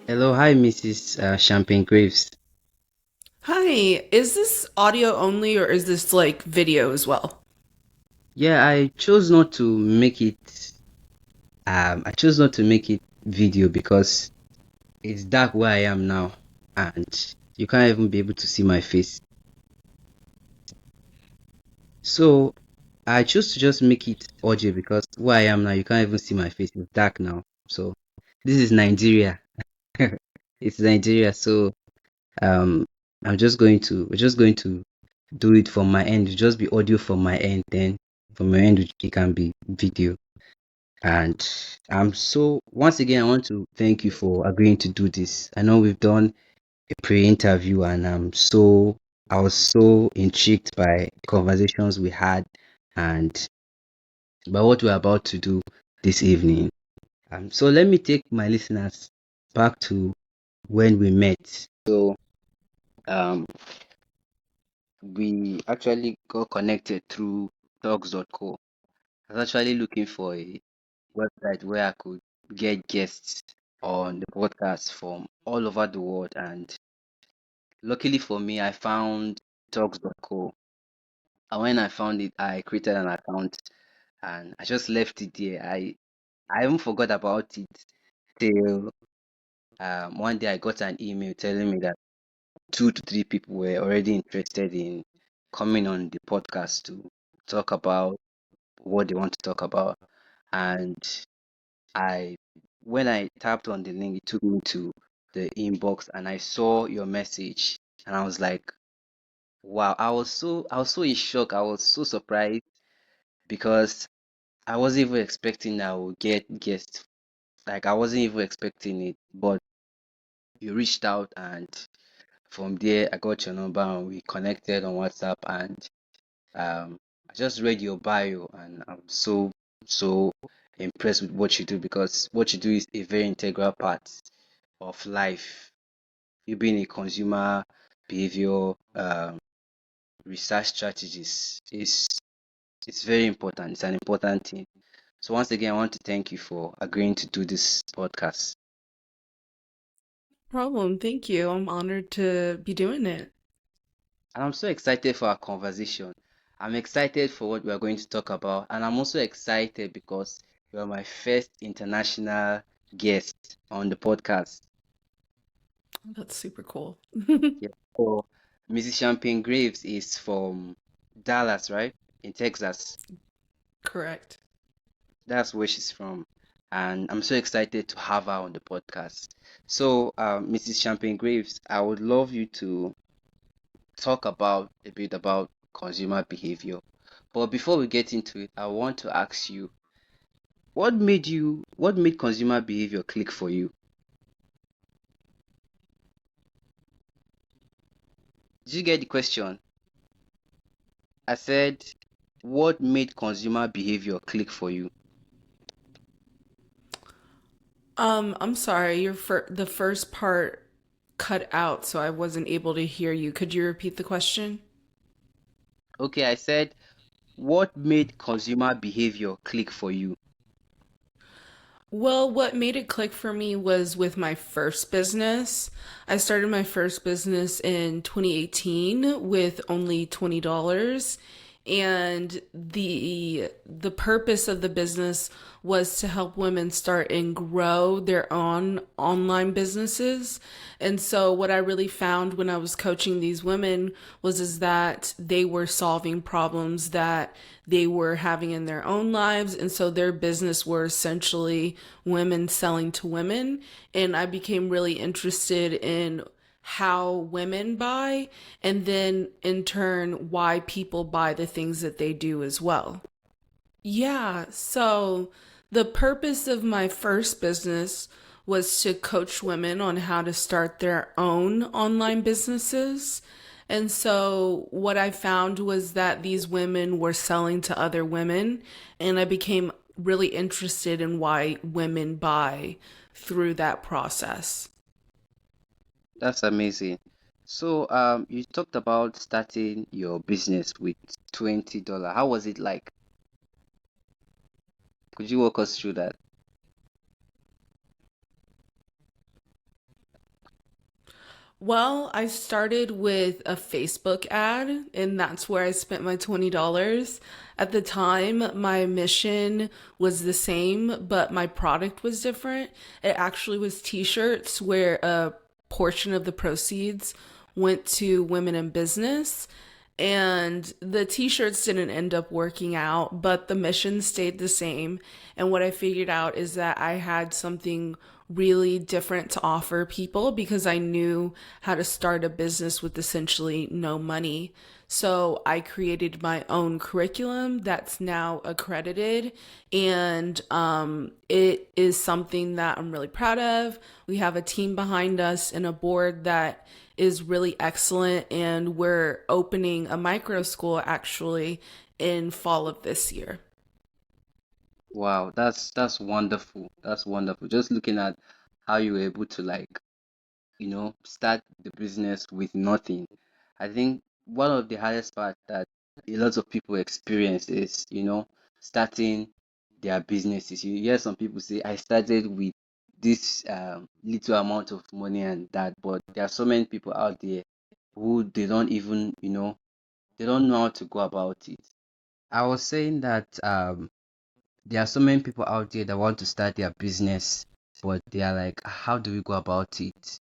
Hello, hi, Mrs. Champagne Graves. Hi, is this audio only or is this like video as well? Yeah, I chose not to make it. I chose not to make it video because it's dark where I am now, and you can't even be able to see my face. So I chose to just make it audio because where I am now, you can't even see my face. It's dark now. So this is Nigeria. It's Nigeria. So um, we're just going to do it from my end. It'll just be audio from my end. Then from your end, it can be video. And once again, I want to thank you for agreeing to do this. I know we've done a pre-interview, and I was so intrigued by the conversations we had and by what we're about to do this evening. So let me take my listeners back to when we met. Um, we actually got connected through talks.co. I was actually looking for a website where I could get guests on the podcast from all over the world. And luckily for me, I found talks.co. And when I found it, I created an account and I just left it there. I even forgot about it till one day I got an email telling me that 2 to 3 people were already interested in coming on the podcast to talk about what they want to talk about. And I when I tapped on the link, it took me to the inbox and I saw your message and I was like, wow, I was so in shock. I was so surprised because I wasn't even expecting I would get guests. Like I wasn't even expecting it. But you reached out and from there I got your number and we connected on WhatsApp and I just read your bio and I'm so impressed with what you do because what you do is a very integral part of life. You being a consumer behavior research strategist is it's very important. It's an important thing. So once again, I want to thank you for agreeing to do this podcast. Problem, thank you. I'm honored to be doing it. And I'm so excited for our conversation. I'm excited for what we are going to talk about, and I'm also excited because you are my first international guest on the podcast. That's super cool. Yeah. So Mrs. Champagne Graves is from Dallas, right? In Texas. Correct. That's where she's from. And I'm so excited to have her on the podcast. So, Mrs. Champagne Graves, I would love you to talk about a bit about consumer behavior. But before we get into it, I want to ask you, what made consumer behavior click for you? Did you get the question? I said, what made consumer behavior click for you? I'm sorry, the first part cut out, so I wasn't able to hear you. Could you repeat the question? Okay, I said, what made consumer behavior click for you? Well, what made it click for me was with my first business. I started my first business in 2018 with only $20, and the purpose of the business was to help women start and grow their own online businesses. And so what I really found when I was coaching these women was is that they were solving problems that they were having in their own lives, and so their business were essentially women selling to women. And I became really interested in how women buy, and then in turn why people buy the things that they do as well. Yeah, so the purpose of my first business was to coach women on how to start their own online businesses. And so what I found was that these women were selling to other women, and I became really interested in why women buy through that process. That's amazing. So, you talked about starting your business with $20. How was it like? Could you walk us through that? Well, I started with a Facebook ad, and that's where I spent my $20. At the time, my mission was the same, but my product was different. It actually was t-shirts where a portion of the proceeds went to women in business. And the t-shirts didn't end up working out, but the mission stayed the same. And what I figured out is that I had something really different to offer people because I knew how to start a business with essentially no money. So I created my own curriculum that's now accredited, and it is something that I'm really proud of. We have a team behind us and a board that is really excellent, and we're opening a micro school actually in fall of this year. Wow, that's wonderful. That's wonderful. Just looking at how you were able to like, start the business with nothing. I think one of the hardest part that a lot of people experience is, starting their businesses. You hear some people say, I started with this little amount of money and that, but there are so many people out there who they don't even, they don't know how to go about it. I was saying that there are so many people out there that want to start their business, but they are like, how do we go about it?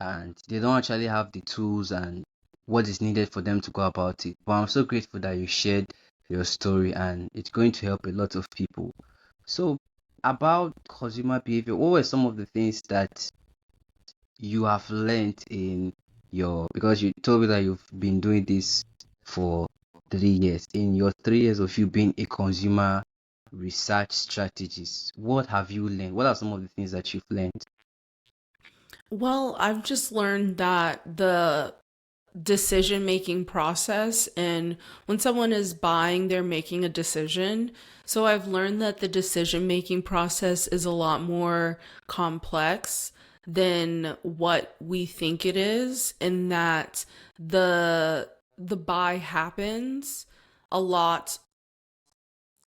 And they don't actually have the tools and what is needed for them to go about it. But I'm so grateful that you shared your story and it's going to help a lot of people. So, about consumer behavior, what were some of the things that you have learned in because you told me that you've been doing this for 3 years. In your 3 years of you being a consumer research strategist, what have you learned? What are some of the things that you've learned? Well, I've just learned that the decision making process, and when someone is buying, they're making a decision. So I've learned that the decision making process is a lot more complex than what we think it is, and that the buy happens a lot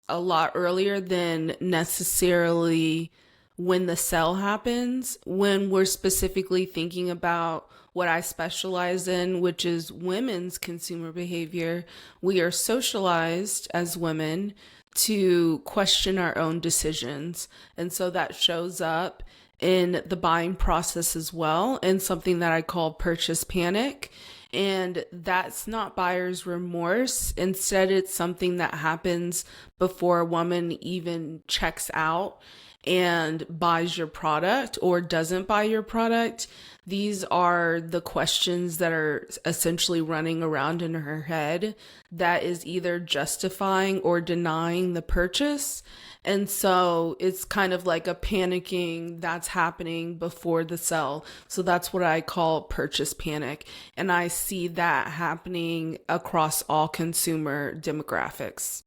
a lot earlier than necessarily when the sell happens, when we're specifically thinking about what I specialize in, which is women's consumer behavior. We are socialized as women to question our own decisions. And so that shows up in the buying process as well, and something that I call purchase panic. And that's not buyer's remorse. Instead, it's something that happens before a woman even checks out and buys your product or doesn't buy your product. These are the questions that are essentially running around in her head that is either justifying or denying the purchase. And so it's kind of like a panicking that's happening before the sell. So that's what I call purchase panic. And I see that happening across all consumer demographics.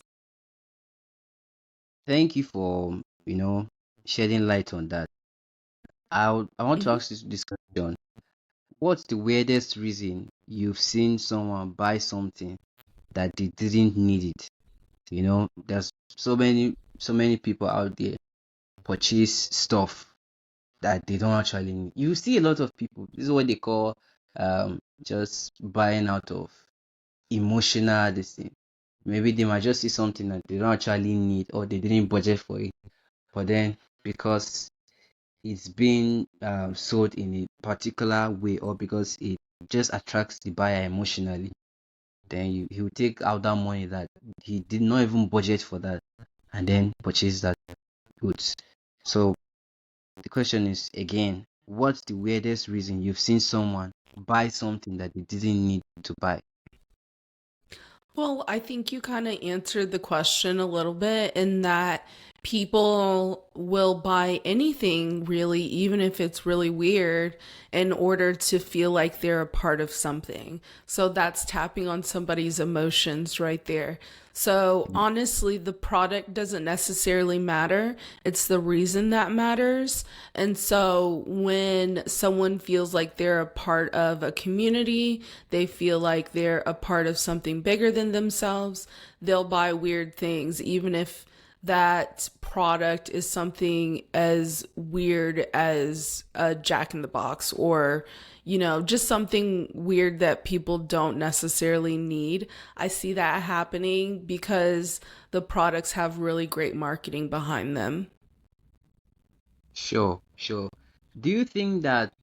Thank you for, you know, shedding light on that. I want to Mhm. ask you this question. What's the weirdest reason you've seen someone buy something that they didn't need it? There's so many people out there purchase stuff that they don't actually need. You see a lot of people. This is what they call just buying out of emotional this thing. Maybe they might just see something that they don't actually need or they didn't budget for it. But then because it's being sold in a particular way or because it just attracts the buyer emotionally, then he will take out that money that he did not even budget for that and then purchase that goods. So the question is again, what's the weirdest reason you've seen someone buy something that they didn't need to buy? Well, I think you kind of answered the question a little bit in that people will buy anything really, even if it's really weird, in order to feel like they're a part of something. So that's tapping on somebody's emotions right there. So honestly, the product doesn't necessarily matter. It's the reason that matters. And so when someone feels like they're a part of a community, they feel like they're a part of something bigger than themselves, they'll buy weird things, even if that product is something as weird as a Jack in the Box or, just something weird that people don't necessarily need. I see that happening because the products have really great marketing behind them. Sure, sure. Do you think that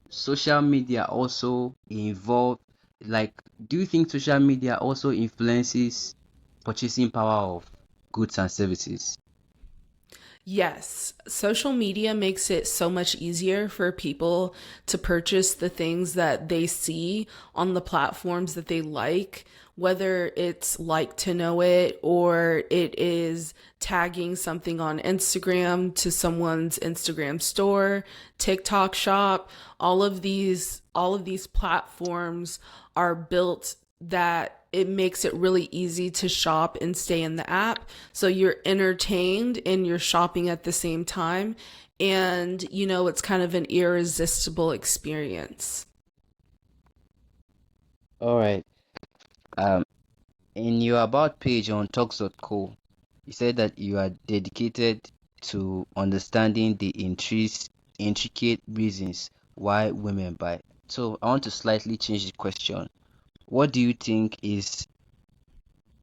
social media also involve, like, do you think social media also influences purchasing power of goods and services? Yes, social media makes it so much easier for people to purchase the things that they see on the platforms that they like, whether it's like to know it or it is tagging something on Instagram to someone's Instagram store, TikTok shop. All of these platforms are built that it makes it really easy to shop and stay in the app. So you're entertained and you're shopping at the same time. And, it's kind of an irresistible experience. All right. Um, in your about page on talks.co, you said that you are dedicated to understanding the intricate reasons why women buy. So I want to slightly change the question. What do you think is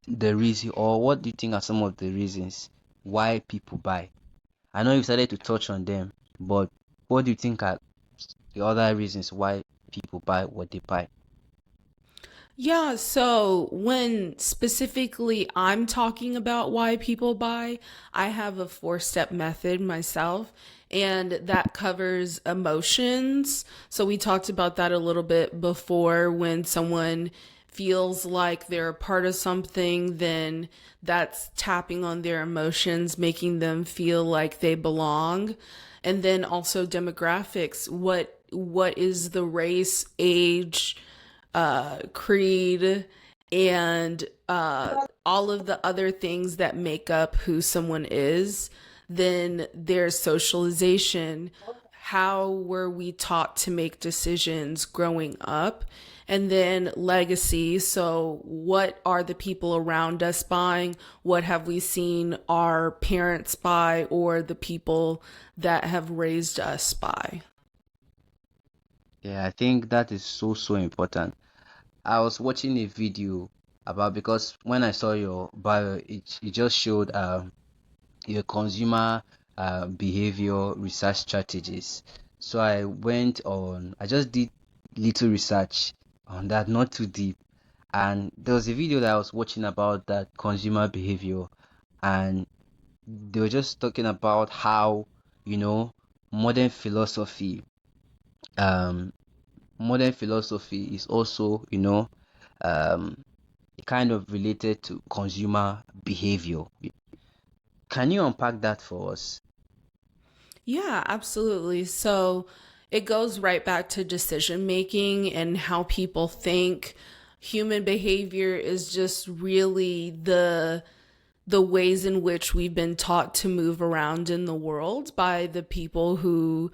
the reason, or what do you think are some of the reasons why people buy? I know you started to touch on them, but what do you think are the other reasons why people buy what they buy? Yeah, so when specifically I'm talking about why people buy, I have a four-step method myself, and that covers emotions. So we talked about that a little bit before. When someone feels like they're a part of something, then that's tapping on their emotions, making them feel like they belong. And then also demographics. What is the race, age, creed, and all of the other things that make up who someone is. Then there's socialization. How were we taught to make decisions growing up? And then legacy. So, what are the people around us buying? What have we seen our parents buy or the people that have raised us buy? Yeah, I think that is so, so important. I was watching a video about, because when I saw your bio, it just showed your consumer behavior research strategies. So I just did little research on that, not too deep. And there was a video that I was watching about that consumer behavior, and they were just talking about how, you know, modern philosophy, um, modern philosophy is also, um, kind of related to consumer behavior. Can you unpack that for us? Yeah, absolutely. So it goes right back to decision making and how people think. Human behavior is just really the ways in which we've been taught to move around in the world by the people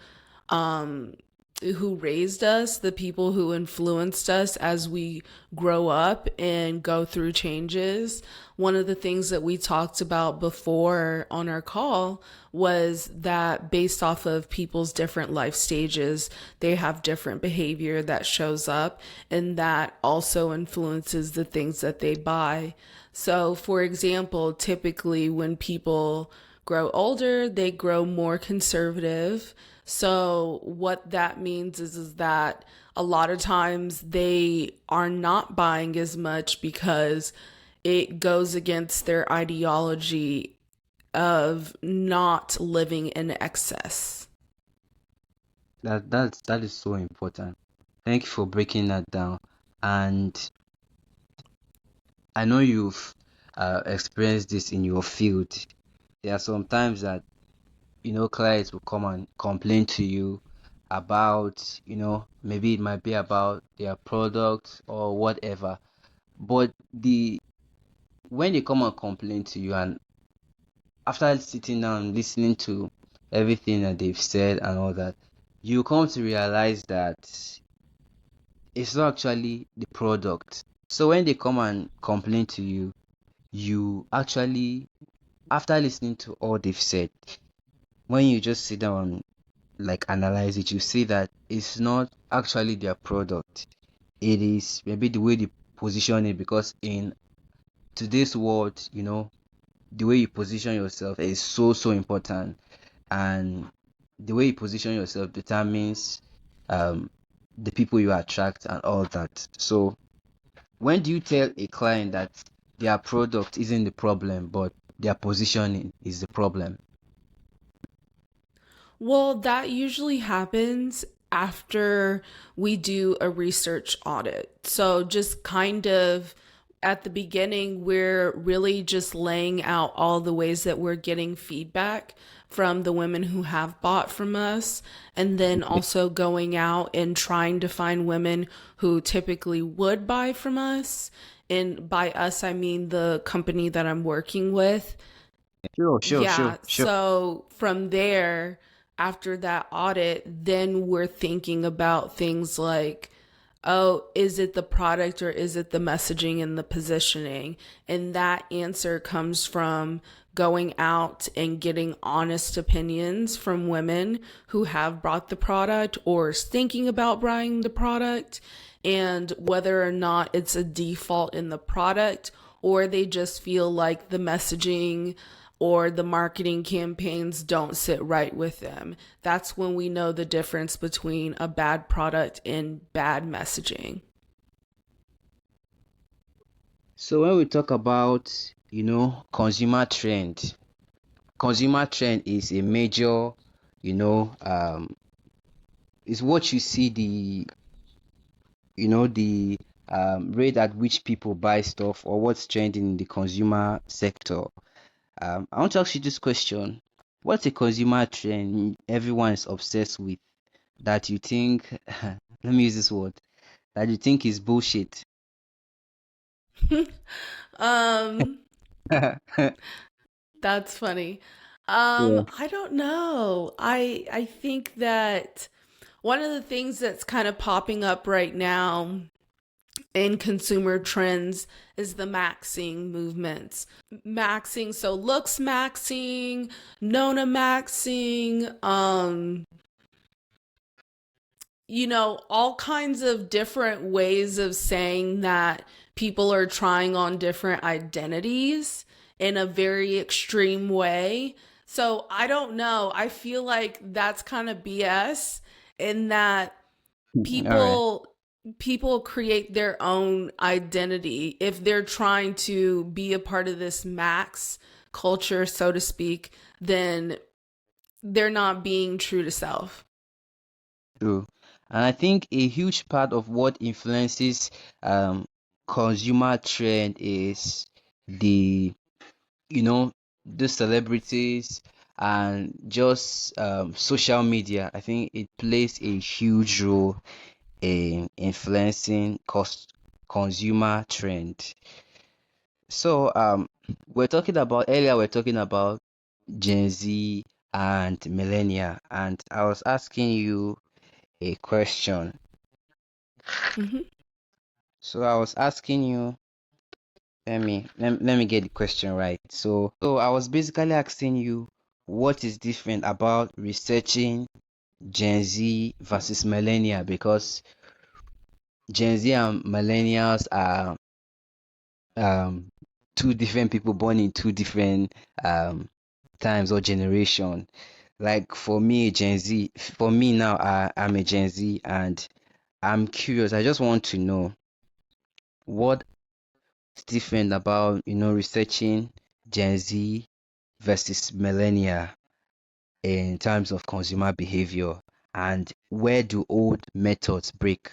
um who raised us, the people who influenced us as we grow up and go through changes. One of the things that we talked about before on our call was that based off of people's different life stages, they have different behavior that shows up, and that also influences the things that they buy. So, for example, typically when people grow older, they grow more conservative. So what that means is that a lot of times they are not buying as much because it goes against their ideology of not living in excess. That is so important. Thank you for breaking that down. And I know you've experienced this in your field. There are some times that, clients will come and complain to you about, maybe it might be about their product or whatever. But the when they come and complain to you, and after sitting down and listening to everything that they've said and all that, you come to realize that it's not actually the product. So when they come and complain to you, you actually, after listening to all they've said, when you just sit down like analyze it, you see that it's not actually their product. It is maybe the way they position it, because in today's world, the way you position yourself is so important, and the way you position yourself determines um the people you attract and all that. So when do you tell a client that their product isn't the problem, but their positioning is the problem? Well, that usually happens after we do a research audit. So, just kind of at the beginning, we're really just laying out all the ways that we're getting feedback from the women who have bought from us, and then also going out and trying to find women who typically would buy from us. And by us, I mean the company that I'm working with. Sure, sure, sure, Yeah, sure. so from there, after that audit, then we're thinking about things like, oh, is it the product or is it the messaging and the positioning? And that answer comes from going out and getting honest opinions from women who have bought the product or is thinking about buying the product, and whether or not it's a default in the product or they just feel like the messaging or the marketing campaigns don't sit right with them. That's when we know the difference between a bad product and bad messaging. So when we talk about, consumer trend is a major, is what you see the rate at which people buy stuff, or what's trending in the consumer sector. I want to ask you this question. What's a consumer trend everyone is obsessed with that you think, let me use this word, that you think is bullshit? um, Yeah. that's funny. Yeah. I don't know. I think that one of the things that's kind of popping up right now in consumer trends is the maxing movements. Maxing, so looks maxing, Nona maxing, all kinds of different ways of saying that people are trying on different identities in a very extreme way. So I don't know. I feel like that's kind of BS in that All right. people people create their own identity if they're trying to be a part of this max culture, so to speak, then they're not being true to self. True. And I think a huge part of what influences um, consumer trend is the, you know, the celebrities and just social media. I think it plays a huge role in influencing consumer trend. So we're talking about Gen Z and millennia, and I was asking you a question. Hmm. So I was asking you, let me get the question right. So I was basically asking you what is different about researching Gen Z versus millennial, because Gen Z and millennials are um two different people born in two different um times or generation. Like for me, Gen Z, for me now, I'm a Gen Z, and I'm curious. I just want to know what's different about, researching Gen Z versus millennial in terms of consumer behavior, and where do old methods break?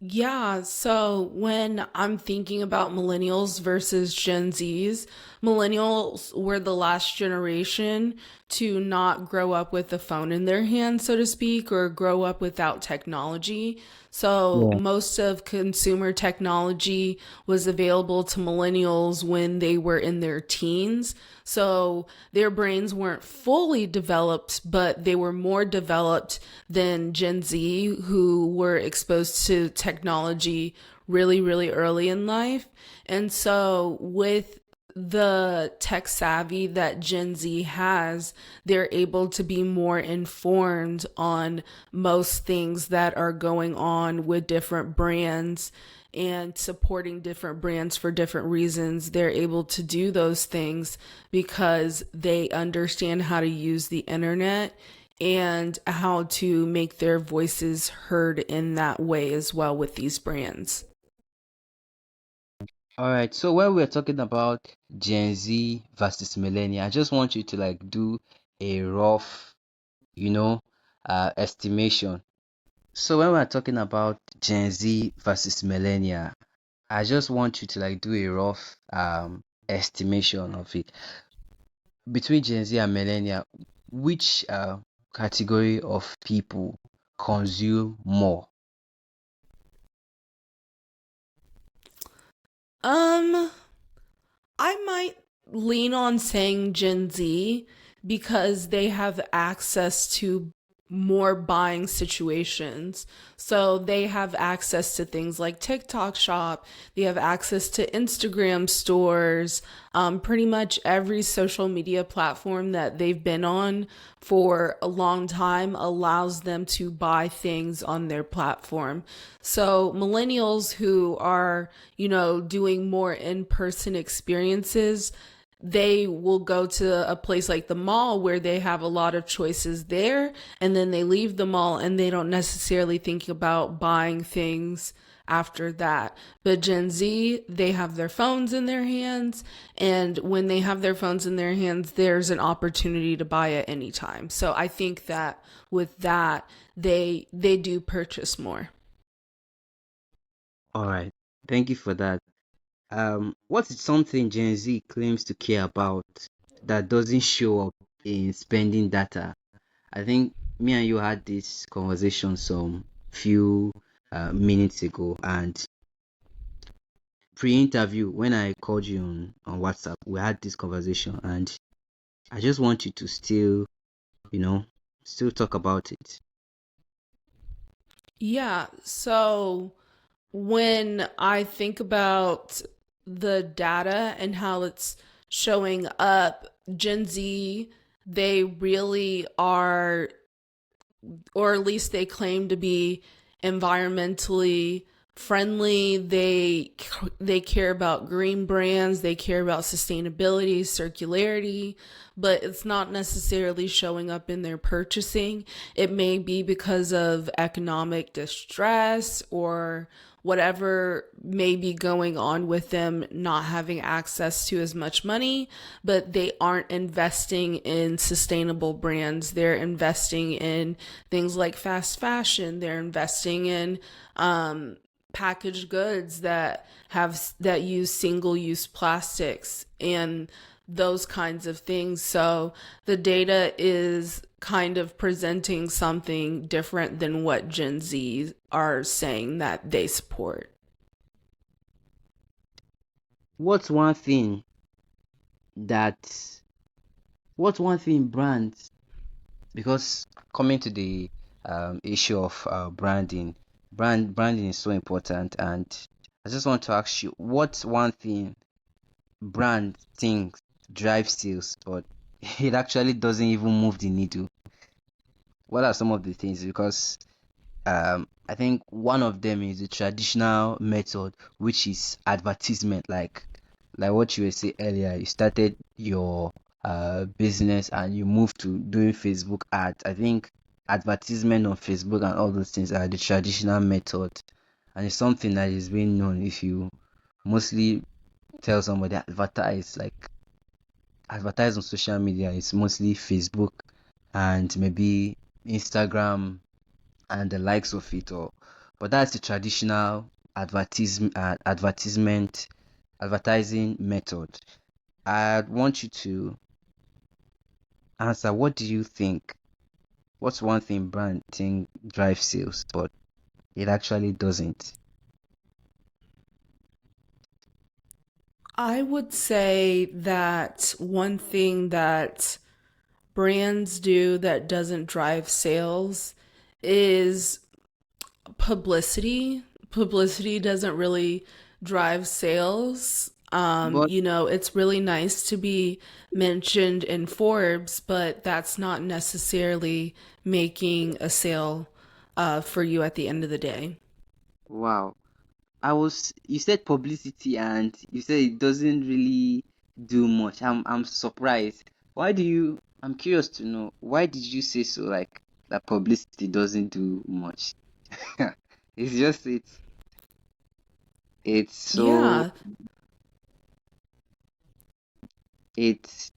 Yeah, so when I'm thinking about millennials versus Gen Zs, millennials were the last generation to not grow up with a phone in their hand, so to speak, or grow up without technology. So Yeah. most of consumer technology was available to millennials when they were in their teens. So their brains weren't fully developed, but they were more developed than Gen Z, who were exposed to technology really, really early in life. And so with the tech savvy that Gen Z has, they're able to be more informed on most things that are going on with different brands and supporting different brands for different reasons. They're able to do those things because they understand how to use the internet and how to make their voices heard in that way as well with these brands. All right. So when we're talking about Gen Z versus millennial, I just want you to like do a rough, you know, estimation. So when we're talking about Gen Z versus millennial, I just want you to like do a rough estimation of it. Between Gen Z and millennial, which category of people consume more? Um, I might lean on saying Gen Z because they have access to more buying situations. So they have access to things like TikTok Shop, they have access to Instagram stores, pretty much every social media platform that they've been on for a long time allows them to buy things on their platform. So millennials who are, doing more in-person experiences, they will go to a place like the mall where they have a lot of choices there, and then they leave the mall and they don't necessarily think about buying things after that. But Gen Z, they have their phones in their hands, and when they have their phones in their hands, there's an opportunity to buy at any time. So I think that with that, they do purchase more. All right. Thank you for that. What is something Gen Z claims to care about that doesn't show up in spending data? I think me and you had this conversation some few minutes ago, and pre-interview when I called you on WhatsApp, we had this conversation, and I just want you to still, you know, still talk about it. Yeah, so when I think about the data and how it's showing up, Gen Z, they really are, or at least they claim to be environmentally friendly. They care about green brands, they care about sustainability, circularity, but it's not necessarily showing up in their purchasing. It may be because of economic distress or whatever may be going on with them not having access to as much money, but they aren't investing in sustainable brands. They're investing in things like fast fashion. They're investing in packaged goods that use single use plastics and those kinds of things. So the data is kind of presenting something different than what Gen Z are saying that they support. What's one thing that, what's one thing brands, because coming to the issue of branding is so important, and I just want to ask you, what's one thing brand thinks drives sales, but it actually doesn't even move the needle? What are some of the things? Because I think one of them is the traditional method, which is advertisement, like what you were saying earlier. You started your business and you moved to doing Facebook ads. I think advertisement on Facebook and all those things are the traditional method, and it's something that is being known. If you mostly tell somebody advertise on social media, it's mostly Facebook and maybe Instagram and the likes of it all. But that's the traditional advertising method. I want you to answer, what do you think? What's one thing brand think drives sales, but it actually doesn't? I would say that one thing that brands do that doesn't drive sales is publicity. Publicity doesn't really drive sales. But It's really nice to be mentioned in Forbes, but that's not necessarily making a sale for you at the end of the day. wow, you said publicity and you said it doesn't really do much. I'm surprised. I'm curious to know why did you say so, like that publicity doesn't do much? It's just it's so Yeah, it's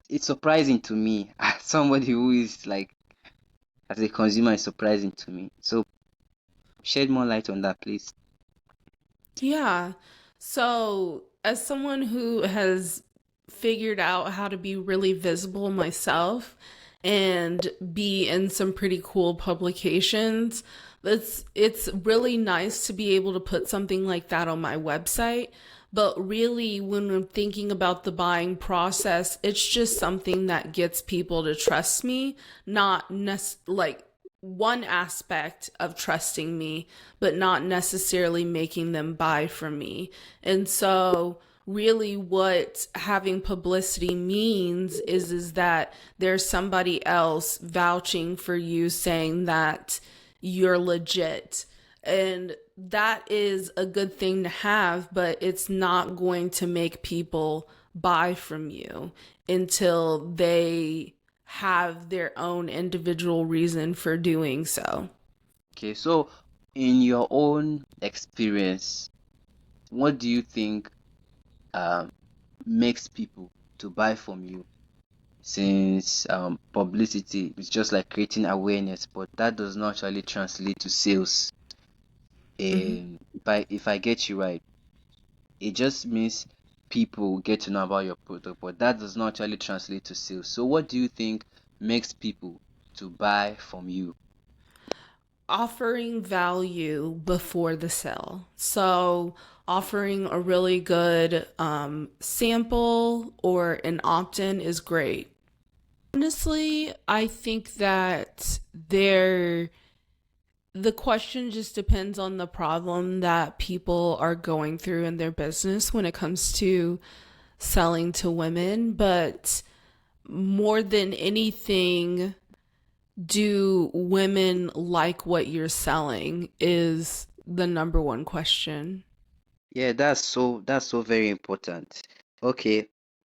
it's surprising to me as somebody who is like as a consumer, it's surprising to me. So shed more light on that, please. yeah. So, as someone who has figured out how to be really visible myself and be in some pretty cool publications, it's really nice to be able to put something like that on my website. But really, when I'm thinking about the buying process, it's just something that gets people to trust me, not like one aspect of trusting me, but not necessarily making them buy from me. And so really what having publicity means is that there's somebody else vouching for you, saying that you're legit. And that is a good thing to have, but it's not going to make people buy from you until they have their own individual reason for doing so. Okay, so in your own experience, what do you think um, makes people to buy from you? Since publicity is just like creating awareness, but that does not actually translate to sales. Mhm. If I get you right, it just means people get to know about your product, but that does not actually translate to sales. So what do you think makes people to buy from you? Offering value before the sale. So, offering a really good sample or an opt in is great. Honestly, I think that the question just depends on the problem that people are going through in their business when it comes to selling to women. But more than anything, do women like what you're selling is the number one question. Yeah, that's so very important. Okay,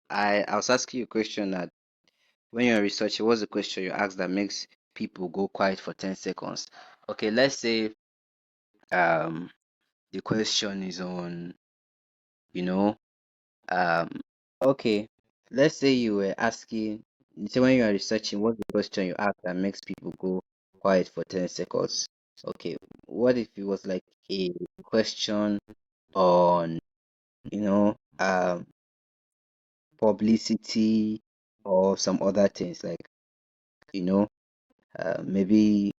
I was asking you a question that when you're researching, what's the question you ask that makes people go quiet for 10 seconds? Okay, let's say um the question is on, you know, um okay, let's say you were asking, so when you are researching, what's the question you ask that makes people go quiet for 10 seconds? Okay, what if it was like a question on, you know, publicity or some other things like, you know, maybe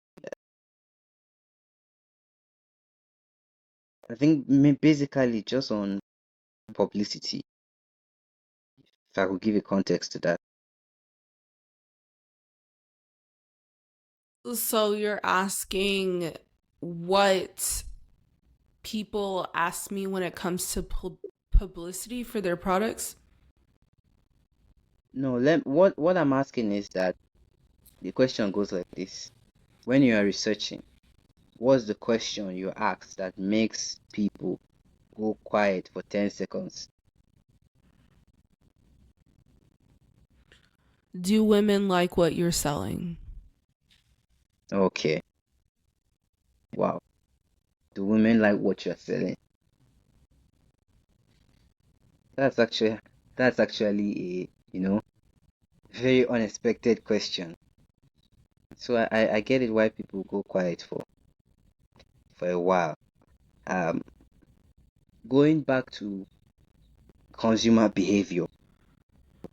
I think basically just on publicity, if I could give a context to that. So you're asking what people ask me when it comes to publicity for their products? No, what I'm asking is that the question goes like this. When you are researching, what's the question you ask that makes people go quiet for 10 seconds? Do women like what you're selling? Okay, wow. Do women like what you're selling? That's actually that's actually a, very unexpected question. So I get it why people go quiet for a while. Um, Going back to consumer behavior,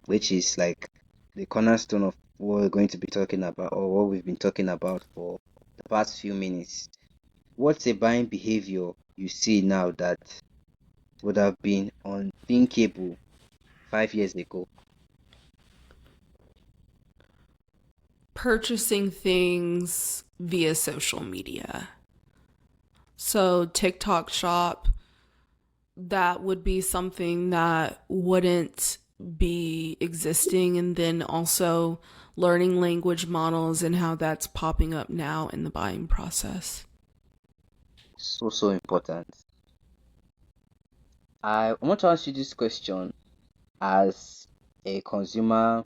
which is like the cornerstone of what we're going to be talking about or what we've been talking about for the past few minutes. What's a buying behavior you see now that would have been unthinkable 5 years ago? Purchasing things via social media. So TikTok shop, that would be something that wouldn't be existing. And then also learning language models and how that's popping up now in the buying process. So important. I want to ask you this question as a consumer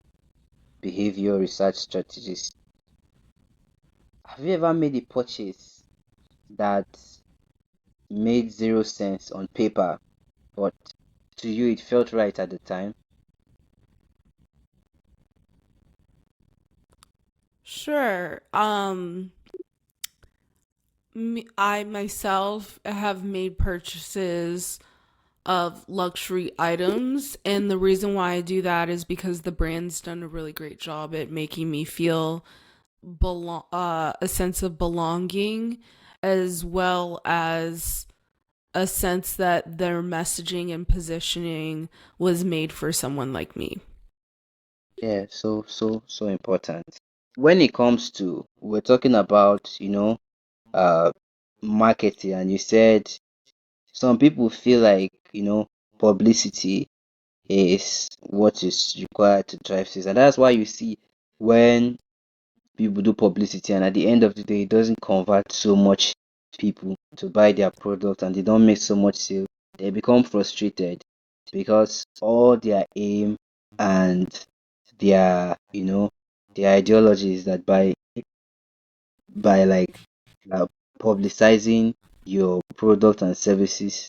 behavior research strategist. Have you ever made a purchase that made zero sense on paper, but to you it felt right at the time? Sure. I myself have made purchases of luxury items, and the reason why I do that is because the brand's done a really great job at making me feel a sense of belonging, as well as a sense that their messaging and positioning was made for someone like me. Yeah, so important. When it comes to, we're talking about, uh marketing, and you said some people feel like, publicity is what is required to drive sales. And that's why you see when people do publicity and at the end of the day it doesn't convert so much people to buy their product and they don't make so much sale, they become frustrated because all their aim and their their ideology is that by like uh, publicizing your product and services,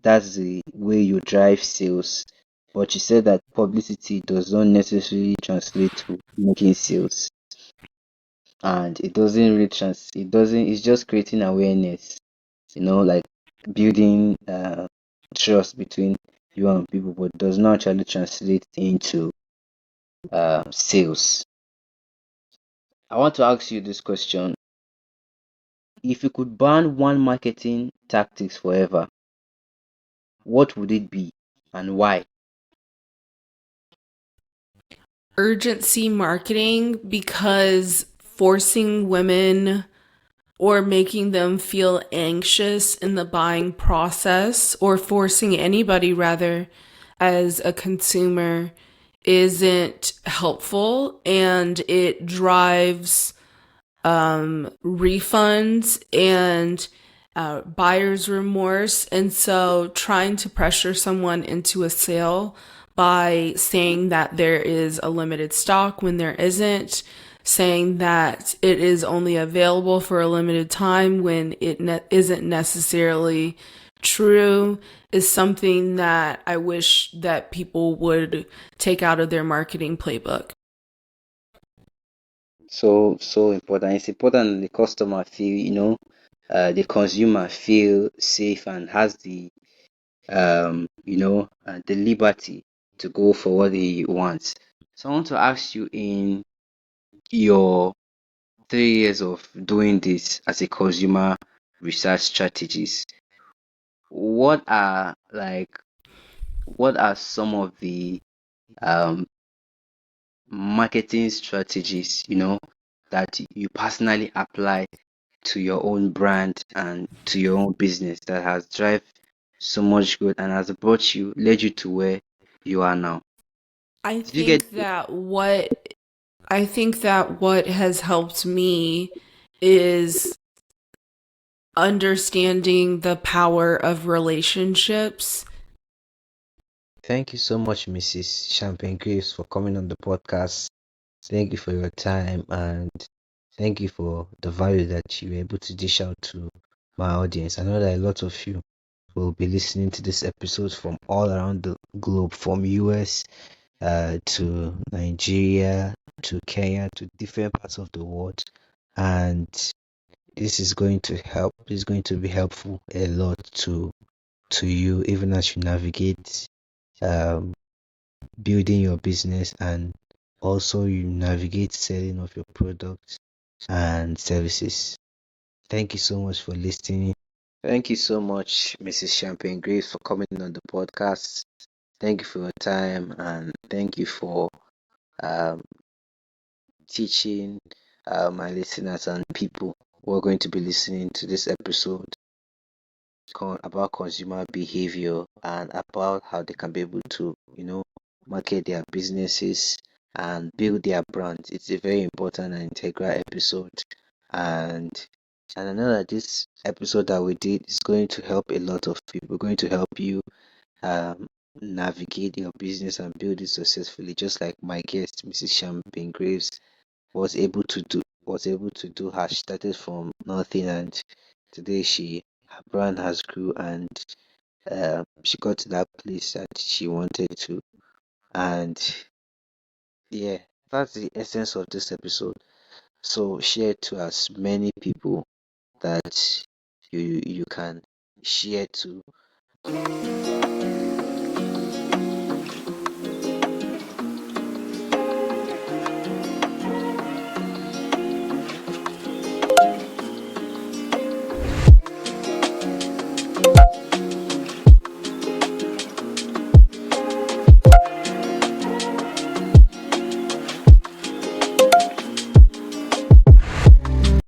that's the way you drive sales. But you said that publicity does not necessarily translate to making sales, and it doesn't really it doesn't, it's just creating awareness, like building trust between you and people, but does not actually translate into sales. I want to ask you this question: if you could ban one marketing tactics forever, what would it be and why? Urgency marketing, because forcing women or making them feel anxious in the buying process, or forcing anybody rather as a consumer, isn't helpful, and it drives refunds and buyer's remorse. And so trying to pressure someone into a sale by saying that there is a limited stock when there isn't, saying that it is only available for a limited time when it isn't necessarily true, is something that I wish that people would take out of their marketing playbook. So important. It's important that the customer feel, the consumer feel safe and has the liberty to go for what he wants. So I want to ask you, in your 3 years of doing this as a consumer research strategist, what are like what are some of the um marketing strategies, that you personally apply to your own brand and to your own business that has drive so much good and has led you to where you are now? I Did you get think that what I think that what has helped me is understanding the power of relationships. Thank you so much, Mrs. Champagne Graves, for coming on the podcast. Thank you for your time and thank you for the value that you were able to dish out to my audience. I know that a lot of you will be listening to this episode from all around the globe, from US to Nigeria to Kenya to different parts of the world. And this is going to help, this is going to be helpful a lot to you, even as you navigate um, building your business, and also you navigate selling of your products and services. Thank you so much for listening. Thank you so much, Mrs. Champagne Graves, for coming on the podcast. Thank you for your time and thank you for um, teaching my listeners and people who are going to be listening to this episode. about consumer behavior and about how they can be able to, market their businesses and build their brand. It's a very important and integral episode. And I know that this episode that we did is going to help a lot of people, going to help you um, navigate your business and build it successfully, just like my guest, Mrs. Champagne Graves, was able to do her. She started from nothing, and today her brand has grew, and she got to that place that she wanted to. And yeah, that's the essence of this episode. So share to as many people that you can share to.